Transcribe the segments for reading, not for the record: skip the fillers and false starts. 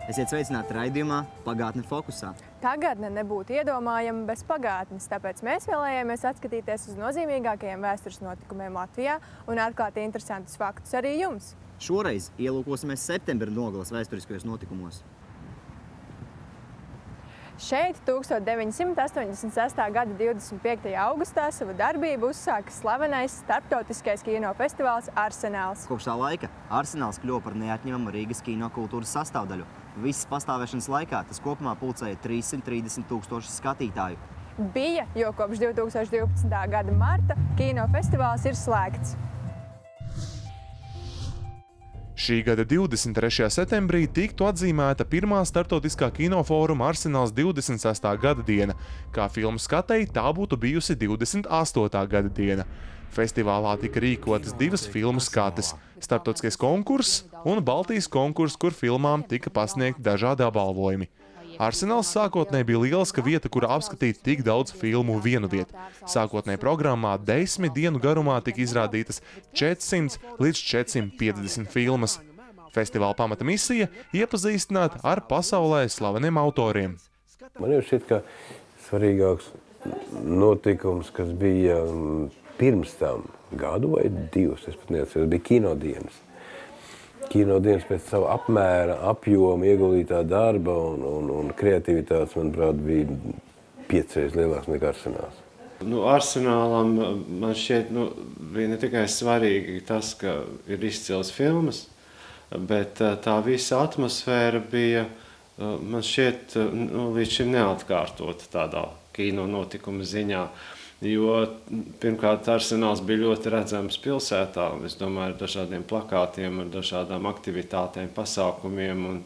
Esiet sveicināti raidījumā Pagātne fokusā. Tagadne nebūtu iedomājama bez pagātnes, tāpēc mēs vēlējāmies atskatīties uz nozīmīgākajiem vēstures notikumiem Latvijā un atklāt interesantus faktus arī jums. Šoreiz ielūkosimies septembra nogalas vēsturiskajos notikumos. Šeit 1986. gada 25. augustā savu darbību uzsāka slavenais starptautiskais kinofestivāls Arsenāls. Kopš tā laika Arsenāls kļuva par neatņemamu Rīgas kinokultūras sastāvdaļu. Visas pastāvēšanas laikā tas kopumā pulcēja 330 000 skatītāju. Bija, jo kopš 2012. gada marta kinofestivāls ir slēgts. Šī gada 23. septembrī tiktu atzīmēta pirmā starptautiskā kinofóruma Arsenāls 26. gada diena. Kā filmu skatēji, tā būtu bijusi 28. gada diena. Festivālā tika rīkotas divas filmu skates – starptautiskais konkurss un Baltijas konkurss, kur filmām tika pasniegti dažādi apbalvojumi. Arsenāls sākotnēji bija lieliska vieta, kura apskatīt tik daudz filmu vienu vietu. Sākotnēji programmā 10 dienu garumā tika izrādītas 400 līdz 450 filmas. Festivāla pamata misija – iepazīstināt ar pasaulē slaveniem autoriem. Man jau šķiet, ka svarīgāks notikums, kas bija pirms tam gadu vai divus, es pat neatceros, bija kinodienas. Kinodienas pēc sava apmēra, apjoma, ieguldītā darba un kreativitātes, manuprāt, bija 5 reizes lielāks nekā Arsenāls. Arsenālam man šķiet, bija ne tikai svarīgi tas, ka ir izcils filmas, bet tā visa atmosfēra bija, man šķiet, līdz šim neatkārtota tādā kino notikuma ziņā. Jo pirmkārt Arsenāls bija ļoti redzams pilsētā, es domāju, ar dažādiem plakātiem, ar dažādām aktivitātēm, pasākumiem un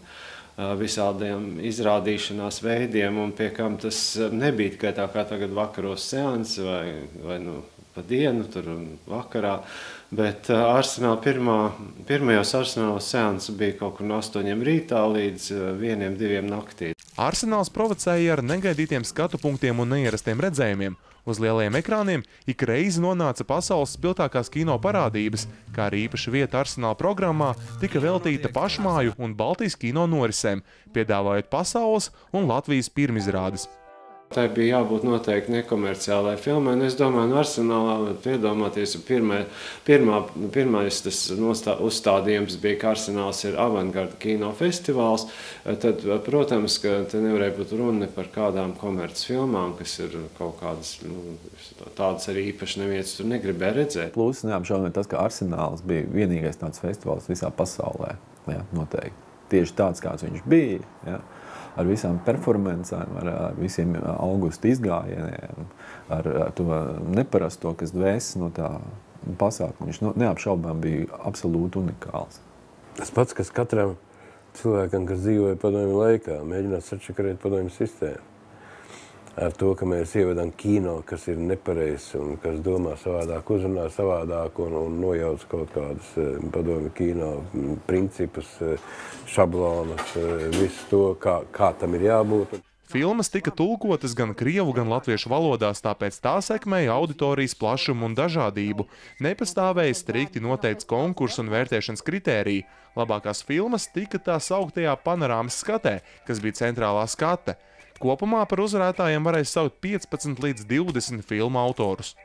visādiem izrādīšanās veidiem, un pie kam tas nebija tikai tā kā tagad vakaros seansi vai pa dienu tur un vakarā, bet pirmajos Arsenāla seansi bija kaut kur no 8 rītā līdz 1-2 naktī. Arsenāls provocēja ar negaidītiem skatu punktiem un neierastiem redzējumiem. Uz lielajiem ekrāniem ik reizi nonāca pasaules spilgtākās kino parādības, kā arī īpaša vieta Arsenāla programmā tika veltīta pašmāju un Baltijas kino norisēm, piedāvājot pasaules un Latvijas pirmizrādes. Tai bija jābūt noteikti nekomerciālai filmai, un es domāju, Arsenālā iedomāties, pirmais tas uzstādījums bija, ka Arsenāls ir avantgarda kinofestivāls, tad, protams, ka te nevarēja būt runa par kādām komerces filmām, kas ir kaut kādas, tādas arī īpaši neviens tur negribēja redzēt. Plus, neapšaubāmi tas, ka Arsenāls bija vienīgais tāds festivāls visā pasaulē, jā, noteikti. Tieši tāds, kāds viņš bija, jā. Ar visām performancēm, ar visiem augusta izgājieniem, ar to neparasto, kas dvēs no tā pasākuma. Viņš neapšaubām bija absolūti unikāls. Tas pats, kas katram cilvēkam, kas dzīvoja padomju laikā, mēģināt sačakarēt padomju sistēmu. Ar to, ka mēs ievedam kino, kas ir nepareizs un kas domā savādāk, uzrunā savādāk un nojauc kaut kādus padomju kino principus, šablonus, visu to, kā tam ir jābūt. Filmas tika tulkotas gan krievu, gan latviešu valodās, tāpēc tā sekmēja auditorijas plašumu un dažādību. Nepastāvēja strikti noteikts konkursu un vērtēšanas kritēriji. Labākās filmas tika tā sauktajā panorāmas skatē, kas bija centrālā skate. Kopumā par uzvarētājiem varēja saukt 15 līdz 20 filmu autorus.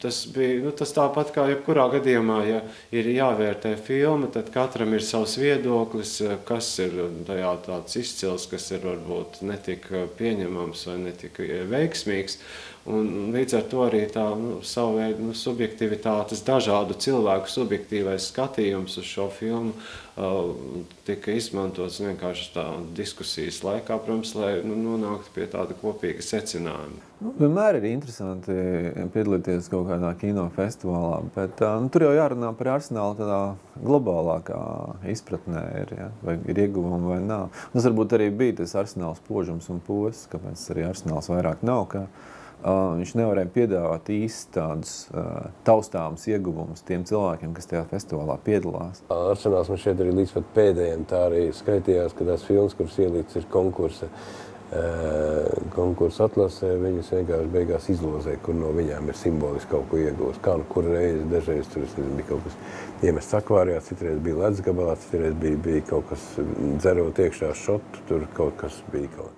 Tas bija tas tāpat kā jebkurā gadījumā, ja ir jāvērtē filma, tad katram ir savs viedoklis, kas ir tajā tāds izcils, kas ir varbūt netik pieņemams vai netik veiksmīgs. Un līdz ar to arī tā savu veidu subjektivitātes, dažādu cilvēku subjektīvais skatījums uz šo filmu tika izmantots vienkārši tā diskusijas laikā, protams, lai nonāktu pie tāda kopīga secinājuma. Vienmēr ir interesanti piedalīties kaut kādā kinofestivālā, bet tur jau jārunā par Arsenālu tādā globālākā izpratnē, vai ir ieguvumi vai nav. Tas varbūt arī bija tas Arsenāls požums un posts, kāpēc arī Arsenāls vairāk nav, ka viņš nevarēja piedāvāt īsti tādus taustāmus ieguvumus tiem cilvēkiem, kas tajā festivālā piedalās. Arsenāls man šeit arī līdz pat pēdējiem tā arī skaitījās, ka tās filmas, kuras ielīdz ir konkursa konkursu atlasē, viņas vienkārši beigās izlozēja, kur no viņām ir simboliski kaut ko iegūst. Kā nu kur reizi, dažreiz tur bija kaut kas iemests akvārijā, citreiz bija ledus gabalā, citreiz bija kaut kas dzerot iekšā šotu, tur kaut kas bija kaut.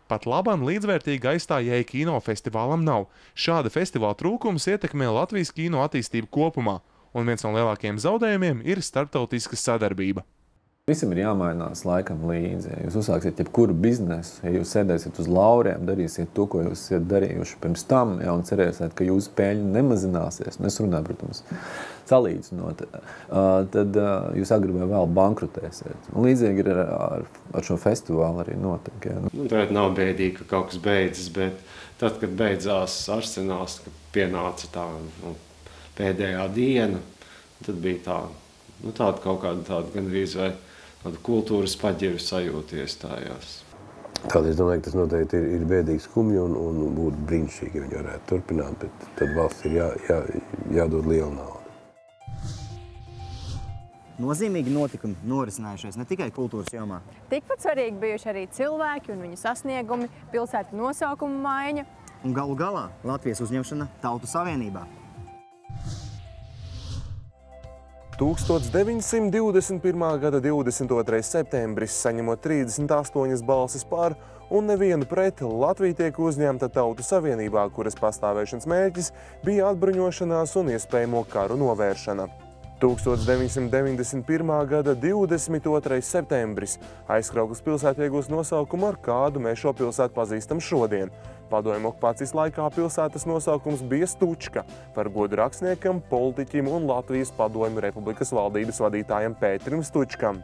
Pat labam līdzvērtīga aizstājēja kinofestivālam nav. Šāda festivāla trūkums ietekmē Latvijas kino attīstību kopumā, un viens no lielākajiem zaudējumiem ir starptautiska sadarbība. Visam ir jāmainās laikam līdzi. Ja jūs uzsāksiet jebkuru biznesu, ja jūs sēdēsiet uz lauriem, darīsiet to, ko jūs esat darījuši pirms tam, ja, un cerēsiet, ka jūsu peļņa nemazināsies, un es runāju, protams, salīdzinot, tad jūs agri vai vēl bankrutēsiet. Un līdzīgi ir ar šo festivālu arī notiek. Ja. Tagad nav bēdīgi, ka kaut kas beidzas, bet tad, kad beidzās Arsenāls, kad pienāca tā pēdējā diena, tad bija tā, tāda kaut kāda tāda gandrīz vai tāda kultūras paģiru sajūta iestājās. Tātad es domāju, ka tas noteikti ir bēdīgi skumji un būtu brīnišķīgi, ja viņi varētu turpināt, bet tad valsts ir jādod liela nauda. Nozīmīgi notikumi norisinājušies ne tikai kultūras jomā. Tikpat svarīgi bijuši arī cilvēki un viņu sasniegumi, pilsētu nosaukumu maiņa. Un galu galā Latvijas uzņemšana Tautu Savienībā. 1921. gada 22. septembris, saņemot 38 balsis par un nevienu pret, Latvija tiek uzņemta Tautu Savienībā, kuras pastāvēšanas mērķis bija atbruņošanās un iespējamo karu novēršana. 1991. gada 22. septembris Aizkraukles pilsēta iegūst nosaukumu, ar kādu mēs šo pilsētu pazīstam šodien. Padomju okupācijas laikā pilsētas nosaukums bija Stučka, par godu rakstniekam, politiķim un Latvijas Padomju Republikas valdības vadītājam Pēterim Stučkam.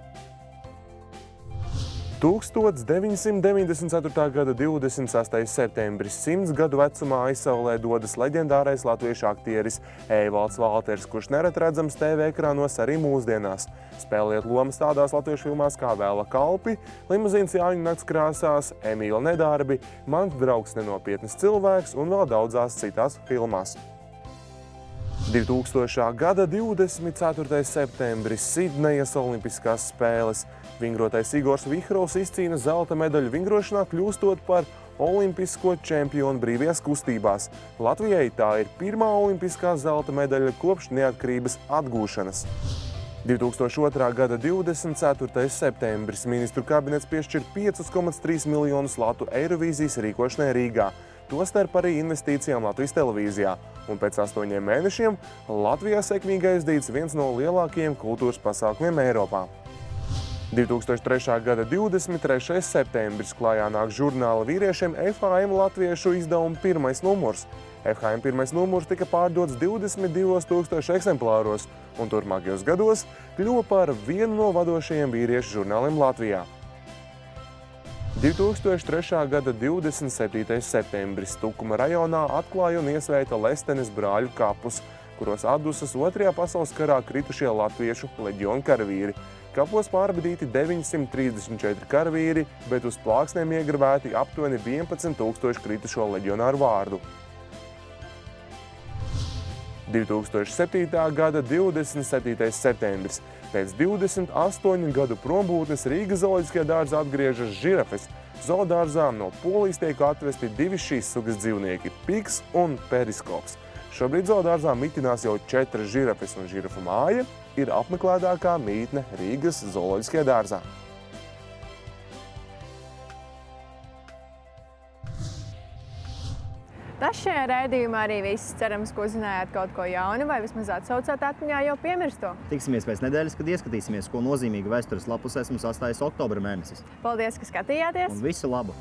1994. gada 26. septembris 100 gadu vecumā aizsaulē dodas leģendārais latviešu aktieris Eivalds Valters, kurš nereti redzams TV ekrānos arī mūsdienās. Spēlēt lomas tādās latviešu filmās kā Vēla kalpi, Limuzīns Jāņu nakts krāsās, Emīla nedarbi, Mans draugs nenopietnas cilvēks un vēl daudzās citās filmās. 2000. gada 24. septembris Sidnejas olimpiskās spēles. Vingrotais Igors Vihrovs izcīna zelta medaļu vingrošanā, kļūstot par olimpisko čempionu brīvajās kustībās. Latvijai tā ir pirmā olimpiskā zelta medaļa kopš neatkarības atgūšanas. 2002. gada 24. septembris ministru kabinets piešķir 5,3 miljonus latu Eirovīzijas rīkošanai Rīgā, tostarp arī investīcijām Latvijas televīzijā. Un pēc 8 mēnešiem Latvijā sekmīgi aizdīts viens no lielākajiem kultūras pasākumiem Eiropā. 2003. gada 23. septembris klājā nāk žurnāla vīriešiem FHM latviešu izdevuma pirmais numurs. FHM pirmais numurs tika pārdots 22,000 eksemplāros un turpmākajos gados kļuva par vienu no vadošajiem vīriešu žurnāliem Latvijā. 2003. gada 27. septembris Tukuma rajonā atklāja un iesvēta Lestenes brāļu kapus, kuros atdusas 2. pasaules karā kritušie latviešu leģionu karavīri. Kapos pārbedīti 934 karavīri, bet uz plāksnēm iegravēti aptuveni 11,000 kritušo leģionāru vārdu. 2007. gada 27. septembris. Pēc 28 gadu prombūtnes Rīgas zooloģiskajā dārzā atgriežas žirafes. Zoodārzā no Polijas tiek atvesti 2 šīs sugas dzīvnieki – Piks un Periskops. Šobrīd zoodārzā mitinās jau 4 žirafes, un žirafu māja ir apmeklētākā mītne Rīgas zooloģiskajā dārzā. Tas šajā raidījumā arī viss. Cerams, ka uzzinājāt kaut ko jaunu vai vismaz atsaucāt atmiņā jau piemirsto. Tiksimies pēc nedēļas, kad ieskatīsimies, ko nozīmīgi vēstures lapusēs mums atstājis oktobra mēnesis. Paldies, ka skatījāties! Un visu labu!